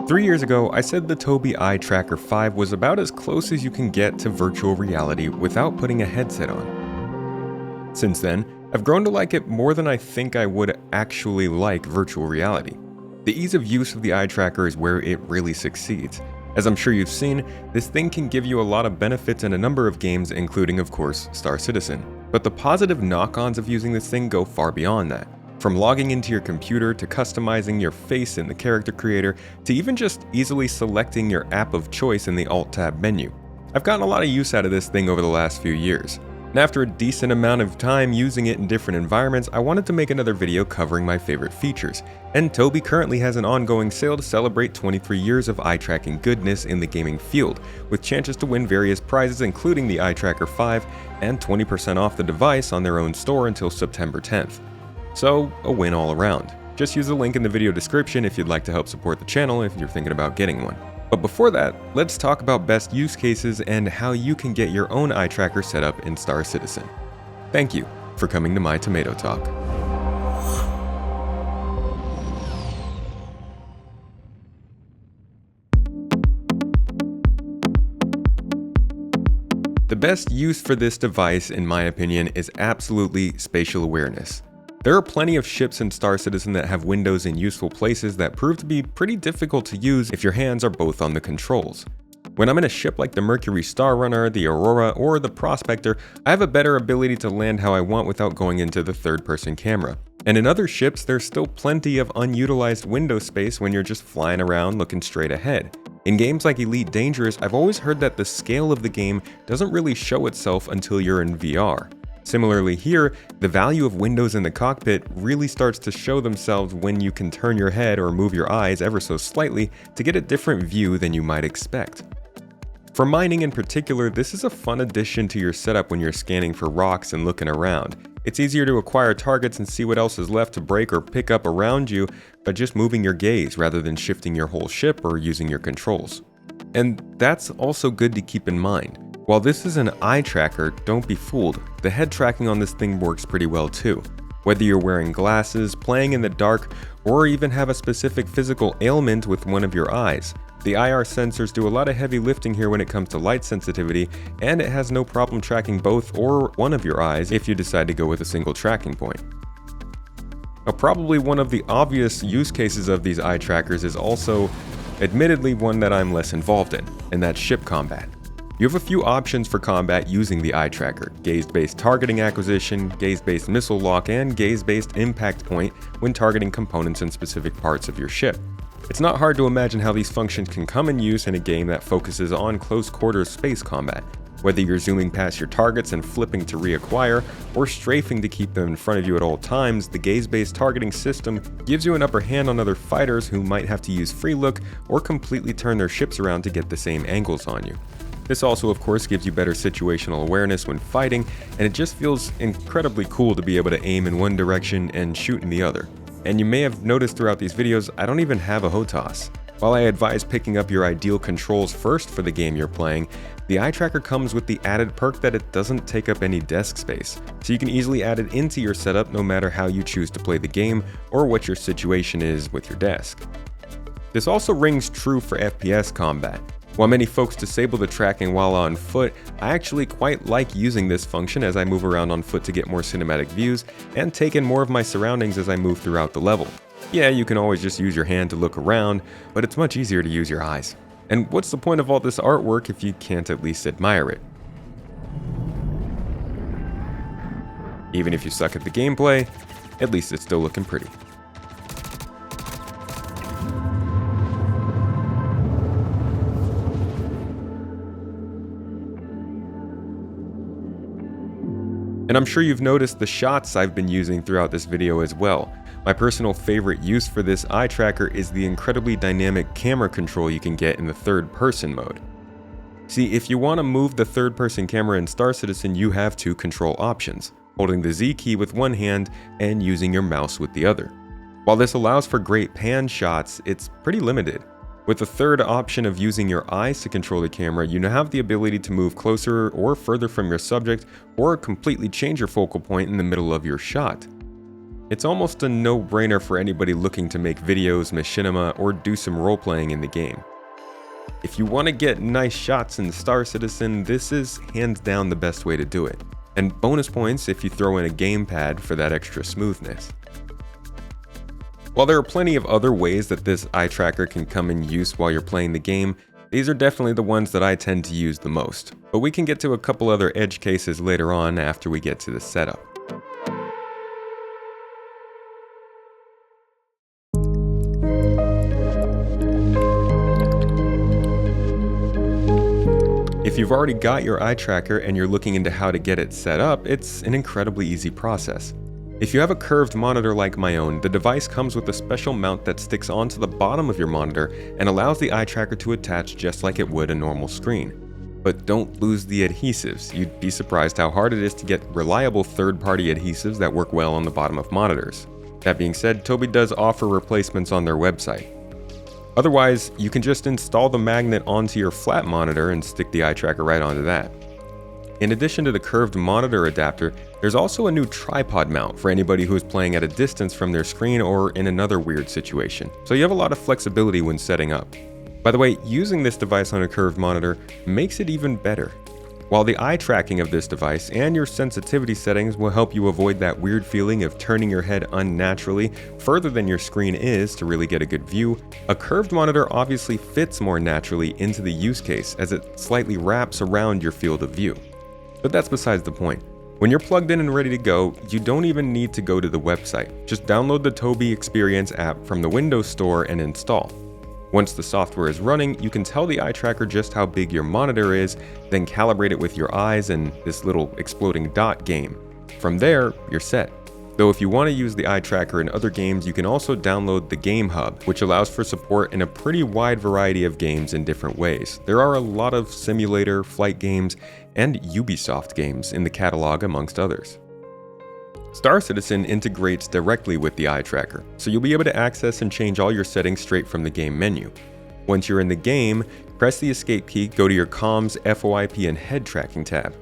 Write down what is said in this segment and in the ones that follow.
3 years ago, I said the Tobii Eye Tracker 5 was about as close as you can get to virtual reality without putting a headset on. Since then, I've grown to like it more than I think I would actually like virtual reality. The ease of use of the eye tracker is where it really succeeds. As I'm sure you've seen, this thing can give you a lot of benefits in a number of games, including of course Star Citizen. But the positive knock-ons of using this thing go far beyond that. From logging into your computer to customizing your face in the character creator to even just easily selecting your app of choice in the Alt-Tab menu. I've gotten a lot of use out of this thing over the last few years. And after a decent amount of time using it in different environments, I wanted to make another video covering my favorite features. And Tobii currently has an ongoing sale to celebrate 23 years of eye tracking goodness in the gaming field, with chances to win various prizes including the Eye Tracker 5 and 20% off the device on their own store until September 10th. So, a win all around. Just use the link in the video description if you'd like to help support the channel if you're thinking about getting one. But before that, let's talk about best use cases and how you can get your own eye tracker set up in Star Citizen. Thank you for coming to my Tomato Talk. The best use for this device, in my opinion, is absolutely spatial awareness. There are plenty of ships in Star Citizen that have windows in useful places that prove to be pretty difficult to use if your hands are both on the controls. When I'm in a ship like the Mercury Star Runner, the Aurora, or the Prospector, I have a better ability to land how I want without going into the third-person camera. And in other ships, there's still plenty of unutilized window space when you're just flying around looking straight ahead. In games like Elite Dangerous, I've always heard that the scale of the game doesn't really show itself until you're in VR. Similarly here, the value of windows in the cockpit really starts to show themselves when you can turn your head or move your eyes ever so slightly to get a different view than you might expect. For mining in particular, this is a fun addition to your setup when you're scanning for rocks and looking around. It's easier to acquire targets and see what else is left to break or pick up around you by just moving your gaze rather than shifting your whole ship or using your controls. And that's also good to keep in mind. While this is an eye tracker, don't be fooled. The head tracking on this thing works pretty well too. Whether you're wearing glasses, playing in the dark, or even have a specific physical ailment with one of your eyes, the IR sensors do a lot of heavy lifting here when it comes to light sensitivity, and it has no problem tracking both or one of your eyes if you decide to go with a single tracking point. Now, probably one of the obvious use cases of these eye trackers is also, admittedly, one that I'm less involved in, and that's ship combat. You have a few options for combat using the eye tracker: gaze-based targeting acquisition, gaze-based missile lock, and gaze-based impact point when targeting components in specific parts of your ship. It's not hard to imagine how these functions can come in use in a game that focuses on close quarters space combat. Whether you're zooming past your targets and flipping to reacquire, or strafing to keep them in front of you at all times, the gaze-based targeting system gives you an upper hand on other fighters who might have to use free look or completely turn their ships around to get the same angles on you. This also, of course, gives you better situational awareness when fighting, and it just feels incredibly cool to be able to aim in one direction and shoot in the other. And you may have noticed throughout these videos, I don't even have a HOTAS. While I advise picking up your ideal controls first for the game you're playing, the eye tracker comes with the added perk that it doesn't take up any desk space, so you can easily add it into your setup no matter how you choose to play the game or what your situation is with your desk. This also rings true for FPS combat. While many folks disable the tracking while on foot, I actually quite like using this function as I move around on foot to get more cinematic views and take in more of my surroundings as I move throughout the level. Yeah, you can always just use your hand to look around, but it's much easier to use your eyes. And what's the point of all this artwork if you can't at least admire it? Even if you suck at the gameplay, at least it's still looking pretty. And I'm sure you've noticed the shots I've been using throughout this video as well. My personal favorite use for this eye tracker is the incredibly dynamic camera control you can get in the third-person mode. See, if you want to move the third-person camera in Star Citizen, you have two control options: holding the Z key with one hand and using your mouse with the other. While this allows for great pan shots, it's pretty limited. With the third option of using your eyes to control the camera, you now have the ability to move closer or further from your subject, or completely change your focal point in the middle of your shot. It's almost a no-brainer for anybody looking to make videos, machinima, or do some role-playing in the game. If you want to get nice shots in Star Citizen, this is hands down the best way to do it. And bonus points if you throw in a gamepad for that extra smoothness. While there are plenty of other ways that this eye tracker can come in use while you're playing the game, these are definitely the ones that I tend to use the most. But we can get to a couple other edge cases later on after we get to the setup. If you've already got your eye tracker and you're looking into how to get it set up, it's an incredibly easy process. If you have a curved monitor like my own, the device comes with a special mount that sticks onto the bottom of your monitor and allows the eye tracker to attach just like it would a normal screen. But don't lose the adhesives. You'd be surprised how hard it is to get reliable third-party adhesives that work well on the bottom of monitors. That being said, Tobii does offer replacements on their website. Otherwise, you can just install the magnet onto your flat monitor and stick the eye tracker right onto that. In addition to the curved monitor adapter, there's also a new tripod mount for anybody who is playing at a distance from their screen or in another weird situation, so you have a lot of flexibility when setting up. By the way, using this device on a curved monitor makes it even better. While the eye tracking of this device and your sensitivity settings will help you avoid that weird feeling of turning your head unnaturally further than your screen is to really get a good view, a curved monitor obviously fits more naturally into the use case as it slightly wraps around your field of view. But that's besides the point. When you're plugged in and ready to go, you don't even need to go to the website. Just download the Tobii Experience app from the Windows Store and install. Once the software is running, you can tell the eye tracker just how big your monitor is, then calibrate it with your eyes and this little exploding dot game. From there, you're set. Though if you want to use the eye tracker in other games, you can also download the Game Hub, which allows for support in a pretty wide variety of games in different ways. There are a lot of simulator, flight games, and Ubisoft games in the catalog amongst others. Star Citizen integrates directly with the eye tracker, so you'll be able to access and change all your settings straight from the game menu. Once you're in the game, press the escape key, go to your comms, FOIP, and head tracking tab.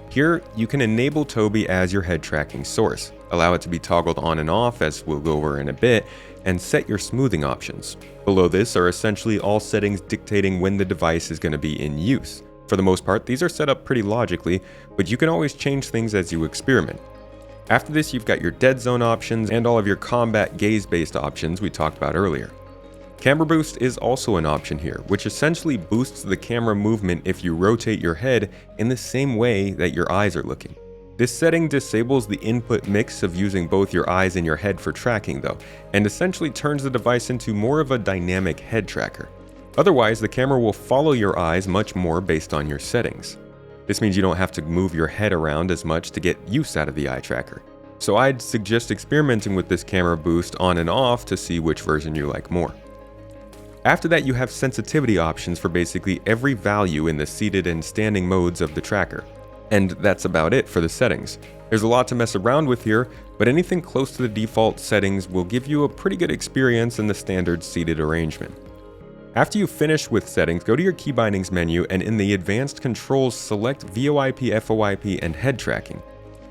Here, you can enable Tobii as your head tracking source, allow it to be toggled on and off as we'll go over in a bit, and set your smoothing options. Below this are essentially all settings dictating when the device is going to be in use. For the most part, these are set up pretty logically, but you can always change things as you experiment. After this, you've got your dead zone options and all of your combat gaze-based options we talked about earlier. Camera boost is also an option here, which essentially boosts the camera movement if you rotate your head in the same way that your eyes are looking. This setting disables the input mix of using both your eyes and your head for tracking though, and essentially turns the device into more of a dynamic head tracker. Otherwise, the camera will follow your eyes much more based on your settings. This means you don't have to move your head around as much to get use out of the eye tracker. So I'd suggest experimenting with this camera boost on and off to see which version you like more. After that, you have sensitivity options for basically every value in the seated and standing modes of the tracker. And that's about it for the settings. There's a lot to mess around with here, but anything close to the default settings will give you a pretty good experience in the standard seated arrangement. After you finish with settings, go to your key bindings menu and in the advanced controls, select VoIP, FOIP, and head tracking.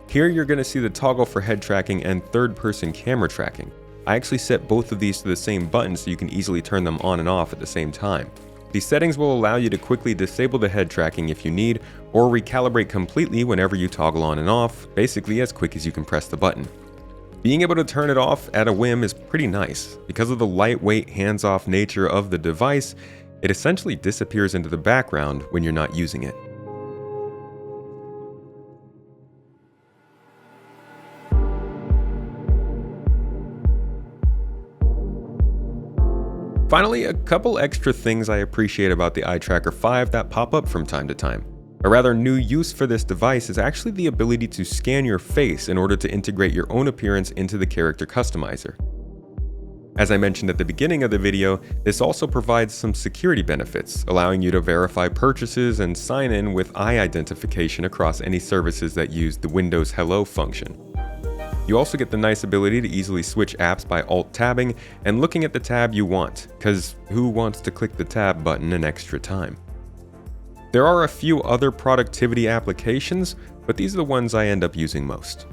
Here you're going to see the toggle for head tracking and third-person camera tracking. I actually set both of these to the same button so you can easily turn them on and off at the same time. These settings will allow you to quickly disable the head tracking if you need, or recalibrate completely whenever you toggle on and off, basically as quick as you can press the button. Being able to turn it off at a whim is pretty nice. Because of the lightweight, hands-off nature of the device, it essentially disappears into the background when you're not using it. Finally, a couple extra things I appreciate about the Eyetracker 5 that pop up from time to time. A rather new use for this device is actually the ability to scan your face in order to integrate your own appearance into the character customizer. As I mentioned at the beginning of the video, this also provides some security benefits, allowing you to verify purchases and sign in with eye identification across any services that use the Windows Hello function. You also get the nice ability to easily switch apps by alt-tabbing and looking at the tab you want, because who wants to click the tab button an extra time? There are a few other productivity applications, but these are the ones I end up using most.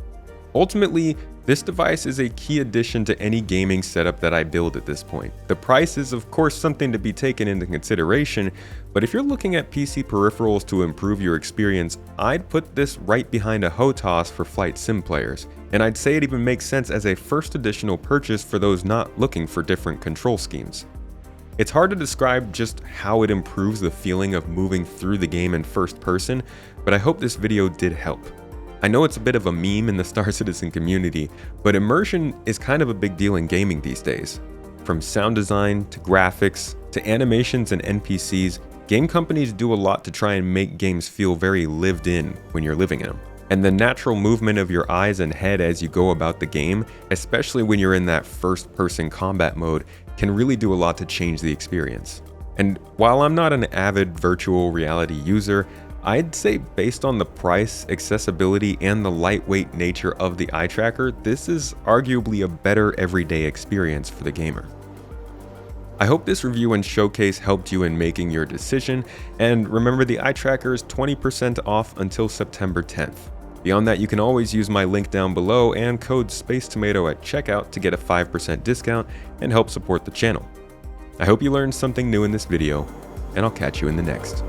Ultimately, This device is a key addition to any gaming setup that I build at this point. The price is of course something to be taken into consideration, but if you're looking at PC peripherals to improve your experience, I'd put this right behind a HOTAS for flight sim players, and I'd say it even makes sense as a first additional purchase for those not looking for different control schemes. It's hard to describe just how it improves the feeling of moving through the game in first person, but I hope this video did help. I know it's a bit of a meme in the Star Citizen community, but immersion is kind of a big deal in gaming these days. From sound design to graphics to animations and NPCs, game companies do a lot to try and make games feel very lived in when you're living in them. And the natural movement of your eyes and head as you go about the game, especially when you're in that first-person combat mode, can really do a lot to change the experience. And while I'm not an avid virtual reality user, I'd say based on the price, accessibility, and the lightweight nature of the eye tracker, this is arguably a better everyday experience for the gamer. I hope this review and showcase helped you in making your decision, and remember the eye tracker is 20% off until September 10th. Beyond that, you can always use my link down below and code SPACETOMATO at checkout to get a 5% discount and help support the channel. I hope you learned something new in this video, and I'll catch you in the next.